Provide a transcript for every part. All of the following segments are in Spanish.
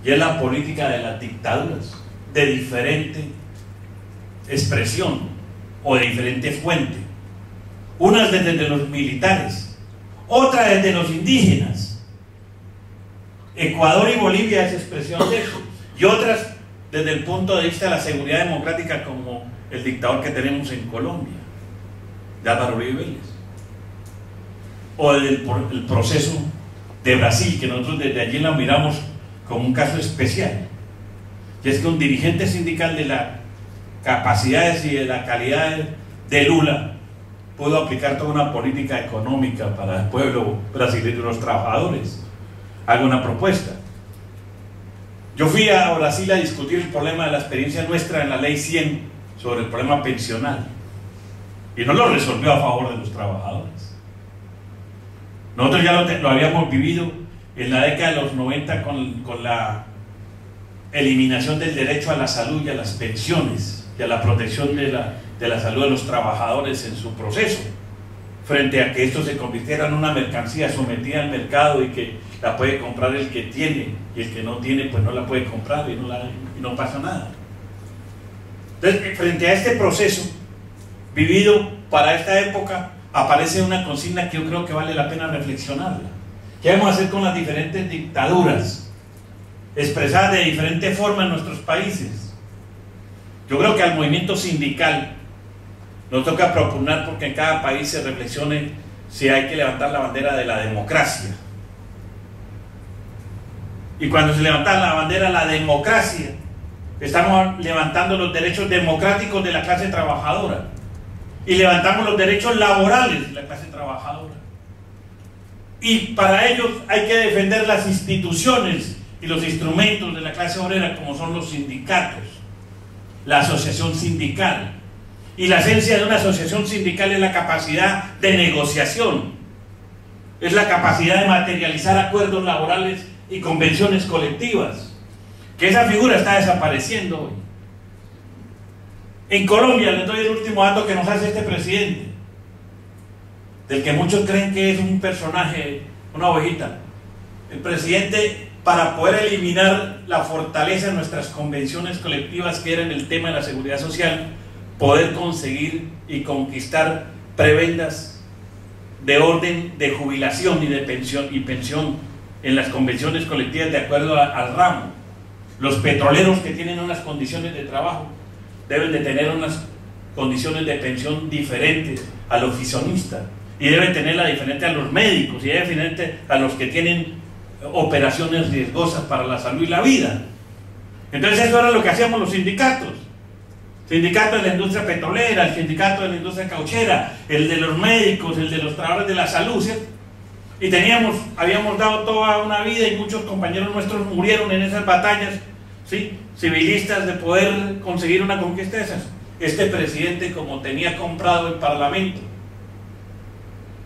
y es la política de las dictaduras, de diferente expresión o de diferente fuente. Unas desde los militares, otras desde los indígenas. Ecuador y Bolivia es expresión de eso, y otras desde el punto de vista de la seguridad democrática, como el dictador que tenemos en Colombia, de Álvaro Uribe Vélez, o el proceso de Brasil, que nosotros desde allí lo miramos como un caso especial, y es que un dirigente sindical de las capacidades y de la calidad de Lula pudo aplicar toda una política económica para el pueblo brasileño y los trabajadores. Hago una propuesta. Yo fui a Brasil a discutir el problema de la experiencia nuestra en la ley 100 sobre el problema pensional, y no lo resolvió a favor de los trabajadores. Nosotros ya lo habíamos vivido en la década de los 90 con la eliminación del derecho a la salud y a las pensiones y a la protección de la salud de los trabajadores en su proceso, frente a que esto se convirtiera en una mercancía sometida al mercado y que la puede comprar el que tiene, y el que no tiene pues no la puede comprar y no pasa nada. Entonces, frente a este proceso vivido para esta época, aparece una consigna que yo creo que vale la pena reflexionarla. ¿Qué vamos a hacer con las diferentes dictaduras expresadas de diferente forma en nuestros países? Yo creo que al movimiento sindical nos toca propugnar porque en cada país se reflexione si hay que levantar la bandera de la democracia. Y cuando se levanta la bandera de la democracia, estamos levantando los derechos democráticos de la clase trabajadora y levantamos los derechos laborales de la clase trabajadora. Y para ello hay que defender las instituciones y los instrumentos de la clase obrera, como son los sindicatos, la asociación sindical. Y la esencia de una asociación sindical es la capacidad de negociación, es la capacidad de materializar acuerdos laborales y convenciones colectivas, que esa figura está desapareciendo hoy. En Colombia, les doy el último dato que nos hace este presidente, del que muchos creen que es un personaje, una ovejita. El presidente, para poder eliminar la fortaleza de nuestras convenciones colectivas, que era en el tema de la seguridad social, poder conseguir y conquistar prebendas de orden de jubilación y de pensión en las convenciones colectivas de acuerdo al ramo. Los petroleros que tienen unas condiciones de trabajo deben de tener unas condiciones de pensión diferentes al oficionista, y deben tenerla diferente a los médicos, y deben diferente a los que tienen operaciones riesgosas para la salud y la vida. Entonces eso era lo que hacíamos los sindicatos. Sindicato de la industria petrolera, el sindicato de la industria cauchera, el de los médicos, el de los trabajadores de la salud, ¿cierto? Y habíamos dado toda una vida, y muchos compañeros nuestros murieron en esas batallas, ¿sí?, civilistas, de poder conseguir una conquista de esas. Este presidente, como tenía comprado el parlamento,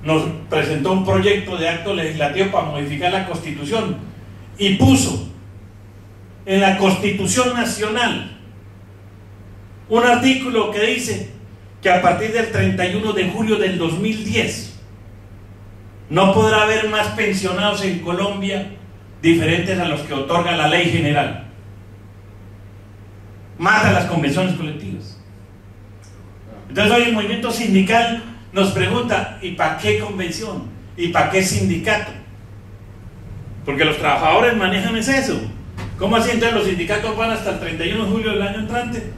nos presentó un proyecto de acto legislativo para modificar la Constitución, y puso en la Constitución Nacional un artículo que dice que a partir del 31 de julio del 2010 no podrá haber más pensionados en Colombia diferentes a los que otorga la ley general, más a las convenciones colectivas. Entonces hoy el movimiento sindical nos pregunta: ¿y para qué convención? ¿Y para qué sindicato? Porque los trabajadores manejan eso. ¿Cómo así? Entonces los sindicatos van hasta el 31 de julio del año entrante.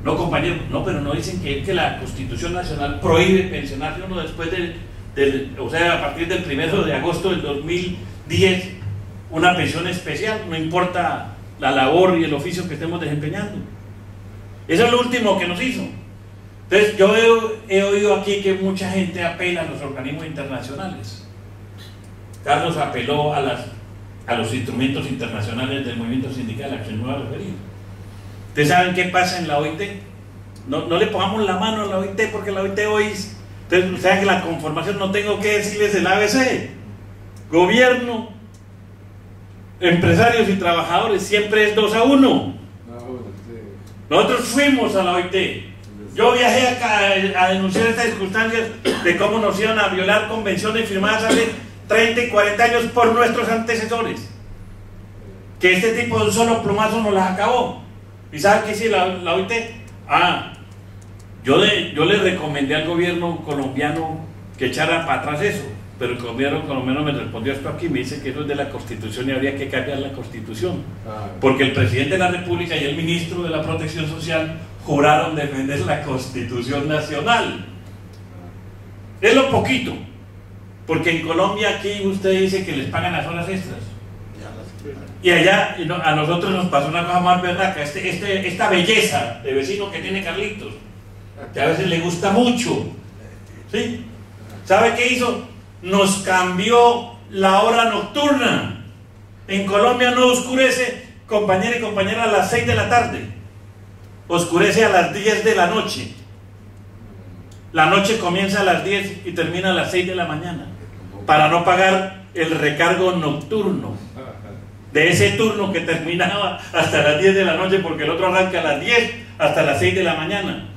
No, compañero, no, pero no dicen que la Constitución Nacional prohíbe pensionarse uno después o sea, a partir del 1 de agosto del 2010, una pensión especial, no importa la labor y el oficio que estemos desempeñando. Eso es lo último que nos hizo. Entonces yo he oído aquí que mucha gente apela a los organismos internacionales. Carlos apeló a los instrumentos internacionales del movimiento sindical a que me voy a referir. ¿Ustedes saben qué pasa en la OIT? No le pongamos la mano a la OIT, porque la OIT hoy, ustedes saben que la conformación, no tengo que decirles el ABC, gobierno, empresarios y trabajadores, siempre es 2-1. Nosotros fuimos a la OIT. Yo viajé acá a denunciar estas circunstancias de cómo nos iban a violar convenciones firmadas hace 30 y 40 años por nuestros antecesores. que este tipo de un solo plumazo nos las acabó. ¿Y sabe qué hizo la OIT? Yo le recomendé al gobierno colombiano que echara para atrás eso, pero el gobierno colombiano me respondió esto aquí, me dice que eso es de la Constitución y habría que cambiar la Constitución, porque el presidente de la República y el ministro de la Protección Social juraron defender la Constitución Nacional. Es lo poquito, porque en Colombia aquí usted dice que les pagan las horas extras, y allá a nosotros nos pasó una cosa más berraca, esta belleza de vecino que tiene Carlitos, que a veces le gusta mucho, ¿sí? ¿Sabe qué hizo? Nos cambió la hora nocturna. En Colombia no oscurece, compañera y compañera, a las 6 de la tarde, oscurece a las 10 de la noche. La noche comienza a las 10 y termina a las 6 de la mañana, para no pagar el recargo nocturno de ese turno que terminaba hasta las 10 de la noche, porque el otro arranca a las 10 hasta las 6 de la mañana.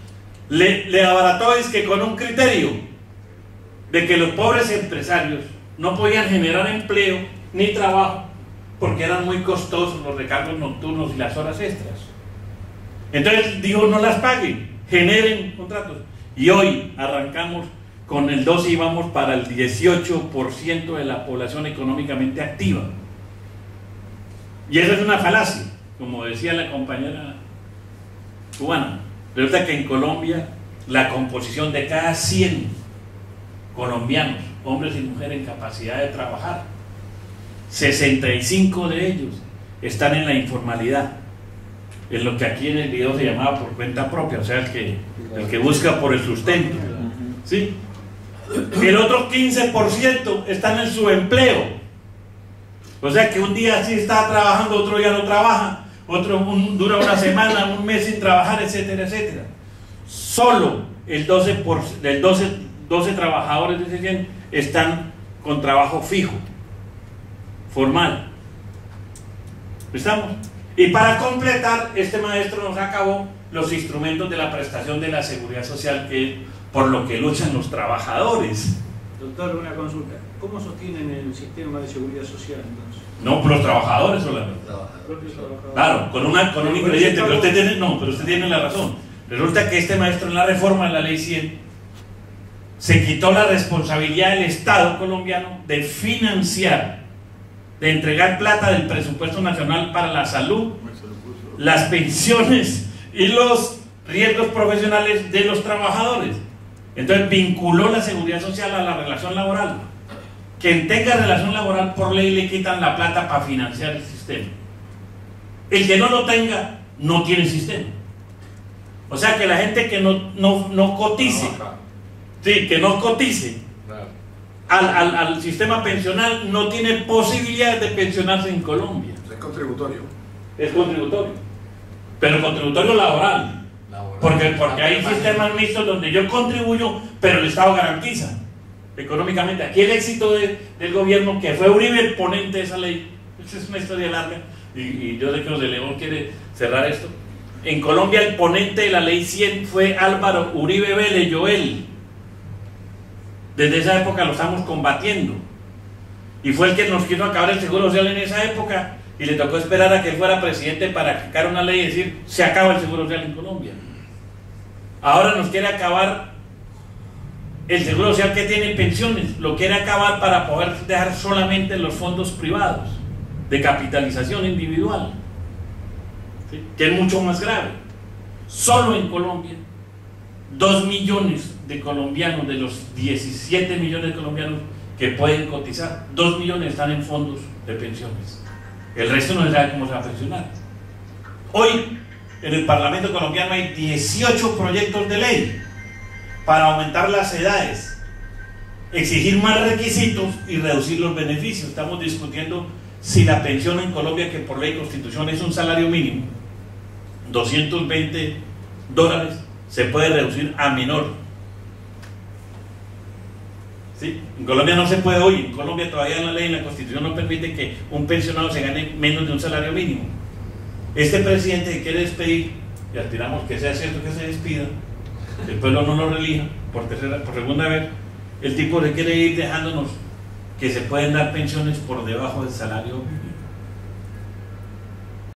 Le abarató, es que con un criterio de que los pobres empresarios no podían generar empleo ni trabajo porque eran muy costosos los recargos nocturnos y las horas extras. Entonces dijo: no las paguen, generen contratos. Y hoy arrancamos con el 12 y vamos para el 18% de la población económicamente activa. Y eso es una falacia, como decía la compañera cubana. Resulta que en Colombia la composición de cada 100 colombianos, hombres y mujeres en capacidad de trabajar, 65 de ellos están en la informalidad, en lo que aquí en el video se llamaba por cuenta propia, o sea, el que busca por el sustento, ¿sí? El otro 15% está en el subempleo, o sea que un día sí está trabajando, otro día no trabaja, otro dura una semana, un mes sin trabajar, etcétera, etcétera. Solo el 12 trabajadores de ese 100 están con trabajo fijo, formal. ¿Estamos? Y para completar, este maestro nos acabó los instrumentos de la prestación de la seguridad social, que es por lo que luchan los trabajadores. Doctor, una consulta. ¿Cómo sostienen el sistema de seguridad social entonces? No, por los trabajadores solamente. Claro, con un ingrediente, pero usted tiene la razón. Resulta que este maestro en la reforma de la ley 100 se quitó la responsabilidad del Estado colombiano de financiar, de entregar plata del presupuesto nacional para la salud, las pensiones y los riesgos profesionales de los trabajadores. Entonces vinculó la seguridad social a la relación laboral. Quien tenga relación laboral, por ley le quitan la plata para financiar el sistema. El que no lo tenga no tiene sistema. O sea que la gente que no cotice, sí, que no cotice al sistema pensional no tiene posibilidad de pensionarse en Colombia. Es contributorio. Es contributorio, pero contributorio laboral. Porque hay sistemas mixtos donde yo contribuyo, pero el Estado garantiza económicamente. Aquí el éxito del gobierno, que fue Uribe el ponente de esa ley, esa es una historia larga, y yo sé que los de León quiere cerrar esto. En Colombia el ponente de la ley 100 fue Álvaro Uribe Vélez Joel. Desde esa época lo estamos combatiendo, y fue el que nos quiso acabar el seguro social en esa época, y le tocó esperar a que él fuera presidente para sacar una ley y decir: se acaba el seguro social en Colombia. Ahora nos quiere acabar el seguro social que tiene pensiones, lo quiere acabar para poder dejar solamente los fondos privados de capitalización individual, ¿sí? Que es mucho más grave. Solo en Colombia 2 millones de colombianos, de los 17 millones de colombianos que pueden cotizar, 2 millones están en fondos de pensiones. El resto no se sabe cómo se va a pensionar. Hoy en el Parlamento colombiano hay 18 proyectos de ley para aumentar las edades, exigir más requisitos y reducir los beneficios. Estamos discutiendo si la pensión en Colombia, que por ley y constitución es un salario mínimo, $220, se puede reducir a menor. ¿Sí? En Colombia no se puede hoy. En Colombia todavía la ley y la constitución no permite que un pensionado se gane menos de un salario mínimo. Este presidente que quiere despedir, y aspiramos que sea cierto que se despida, el pueblo no lo relija por segunda vez, el tipo le quiere ir dejándonos que se pueden dar pensiones por debajo del salario